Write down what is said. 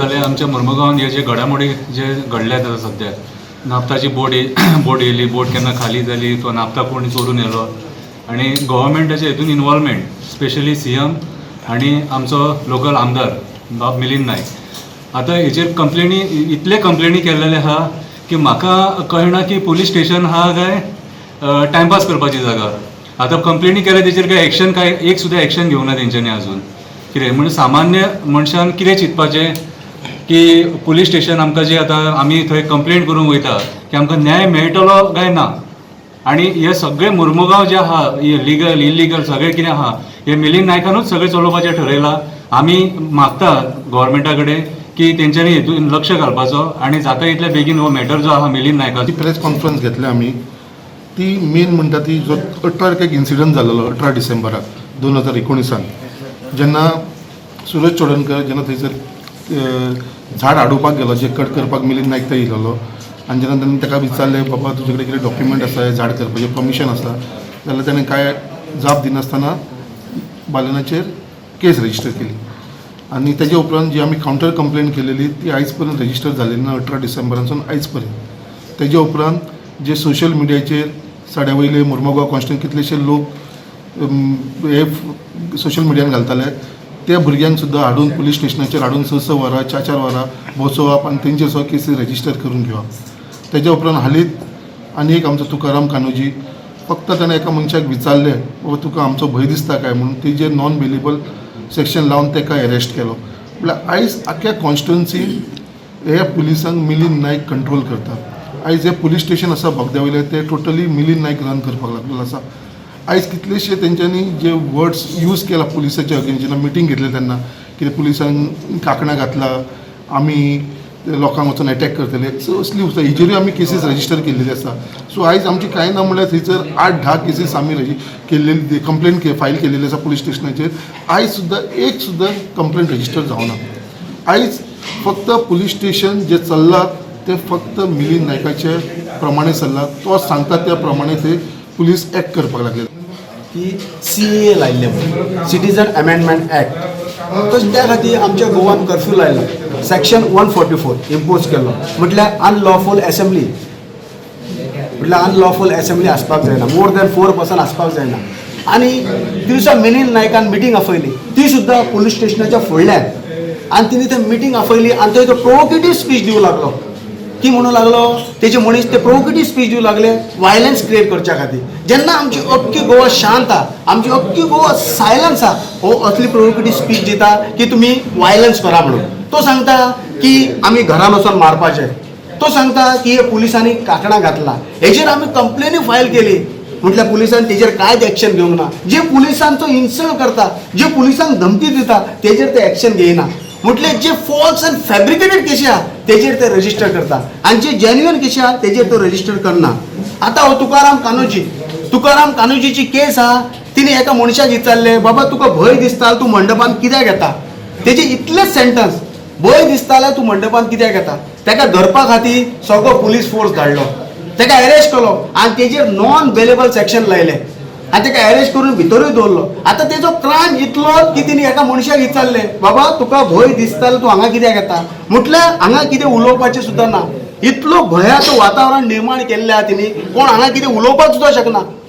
जाल्यार आमच्या मुर्मुगांवान हे जे घडामोडी जे घडल्यात आतां सद्या नाफ्ताची बोट येयली, बोट केन्ना खाली जाली, तो नाफ्ता कोण चोरून येयलो आनी गव्हर्मेंटाचे हितून इनवॉल्वमेंट स्पेशली CM आनी आमचो लोकल आमदार बाब मिलिंद नायक आतां हेचेर कंप्लेनी इतले कंप्लेनी केल्लेले आहा की म्हाका कळना की पुलीस स्टेशन आहा काय टायमपास करपाची जागा. आतां कंप्लेनी केल्या तेचेर काय एक्शन काय एक सुद्दां एक्शन घेवना तेंच्यांनी आजून. कितें म्हणजे सामान्य मनशान कितें चिंतपाचें की पुलीस स्टेशन आमकां जे आतां आमी थंय कंप्लेंट करूंक वयता की आमकां न्याय मेळटलो काय ना. आनी हे सगळे मुर्मुगांव जे आहा लिगल इलिगल सगळें कितें आहा हे मिलिंद नायकानूच सगळें चलोवपाचें ठरयलां. आमी मागता गव्हर्मेंटा कडेन की तेंच्यांनी हितून लक्ष घालपाचो आनी जाता तितले बेगीन हो मॅटर जो आहा मिलिंद नायकाची. प्रेस कॉन्फरन्स घेतली आमी ती मेन म्हणटा ती जो 18 तारखेक इन्सिडंट जाल्लो 18 डिसेंबराक 2019 जेन्ना सुरज चोडणकर जेन्ना थंयसर झाड हाडोवपाक गेलो जे कट करपाक मिलिंद नायक थंय येयलो आनी जेन्ना ताणें ताका विचारलें बाबा तुजे कडेन कितें डॉक्युमेंट आसा झाड करपाचें परमिशन आसा जाल्यार ताणें कांय जाप दिनासतना बालनाचेर केस रजिस्टर केली आनी तेजे उपरांत जी आमी कावंटर कंप्लेंट केलेली ती आयज पर्यंत रजिस्टर जालेली ना 18 डिसेंबरासून आयज पर्यंत. तेजे उपरांत जे सोशल मिडियाचेर साड्या वयले मुर्मुगांव कॉन्स्टिट्यून कितलेशे लोक हे सोशल मिडियान घालताले त्या भुरग्यांक सुद्दां हाडून पुलीस स्टेशनाचेर हाडून 6 वरां 4 वरां बसोवप आनी तेंचेर सगळ्यो केसी रजिस्टर करून घेवप. तेजे उपरांत हालींच आनी एक आमचो तुकाराम कान्होजी फक्त ताणें एका मनशाक विचारलें बाबा तुका आमचो भंय दिसता काय म्हणून तेजेर नॉन बेलेबल सेक्शन लावन ताका अरेस्ट केलो. म्हळ्यार आयज आख्या कॉन्स्टिट्युन्सीन हे पुलिसांक मिलिंद नायक कंट्रोल करता. आयज हे पुलीस स्टेशन आसा बोगद्या वयले ते टोटली मिलिंद नायक रन करपाक लागलेलो आसा. आयज कितलेशे तेंच्यांनी जे वर्ड्स यूज केला पुलिसाच्या अगेन्स्ट जेन्ना मिटींग घेतले तेन्ना कितें पुलिसांक कांकणां घातला आमी लोकांक वचून अटॅक करतले सो असली उरता हेजेरूय आमी केसीस रजिस्टर केल्लेली आसा. सो आयज आमची कांय ना म्हळ्यार थंयसर 8-10 केसीस आमी केल्लेली कंप्लेंट फायल केल्लेली आसा पुलीस स्टेशनाचेर. आयज सुद्दां एक सुद्दां कंप्लेंट रजिस्टर जावना. आयज फक्त पुलीस स्टेशन जे चल्लां ते फक्त मिलिंद नायकाचे प्रमाणे चल्लां. तो सांगता त्या प्रमाणे ते पुलीस एक्ट करपाक लागले. की CAA लायिल्ले म्हणून सिटीजन अमेंडमेंट एक्ट तशें त्या खातीर आमच्या गोवान कर्फ्यू लायला. सेक्शन 144 इम्पोज केलो म्हटल्यार अनलॉफूल असेंब्ली म्हटल्यार अनलॉफूल असेंब्ली आसपाक जायना. मोर दॅन 4 पर्सन आसपाक जायना. आनी दिवसा मिलिंद नायकान मिटींग आपयली ती सुद्दां पुलीस स्टेशनाच्या फुडल्यान आनी तिणी थंय मिटींग आपयली आनी थंय तो प्रोवोकेटीव स्पीच दिवंक लागलो की म्हणूं लागलो तेजे मनीस ते प्रोवोकेटीव स्पीच दिवंक लागले वायलन्स क्रिएट करच्या खातीर. जेन्ना आमची अख्खी गोवा शांत आहा आमची अख्खी गोवा सायलन्स आहा हो असली प्रोवोकेटीव स्पीच दिता की तुमी वायलन्स करा म्हणून. तो सांगता की आमी घरान वचून मारपाचे. तो सांगता की हे पुलिसांनी कांकणां घातला. हेजेर आमी कंप्लेनी फायल केली म्हटल्यार पुलिसान तेजेर कांयच एक्शन घेवंक ना. जे पुलिसांचो इन्सल्ट करता जे पुलिसांक धमकी दिता तेजेर ते एक्शन घेयना. म्हटल्यार जे फॉल्स आनी फॅब्रिकेटेड केसी आहा तेजेर ते रजिस्टर करता आनी जे जेन्युअन केसी आहा तेजेर तो रजिस्टर करना. आतां हो तुकाराम कान्होजीची केस आहा तिने एका मनशाक विचारले बाबा तुका भंय दिसता तूं मंडपान कित्याक येता. तेजे इतलेच सेंटन्स भंय दिसता जाल्यार तूं मंडपान कित्याक येता. ताका धरपा खातीर सगळो पुलीस फोर्स धाडलो ताका अरेस्ट केलो आनी तेजेर नॉन बेलेबल सेक्शन लायले आनी ताका अरेस्ट करून भितरूय दवरलो. आतां तेजो क्रायम इतलो की तिणी एका मनशाक विचारले बाबा तुका भंय दिसता जाल्यार तूं हांगा कित्याक येता. म्हटल्यार हांगा कितें उलोवपाचें सुद्दां ना. इतलो भयाचो वातावरण निर्माण केल्लें आहा तिणी कोण हांगा कितें उलोवपाक सुद्दां शकना.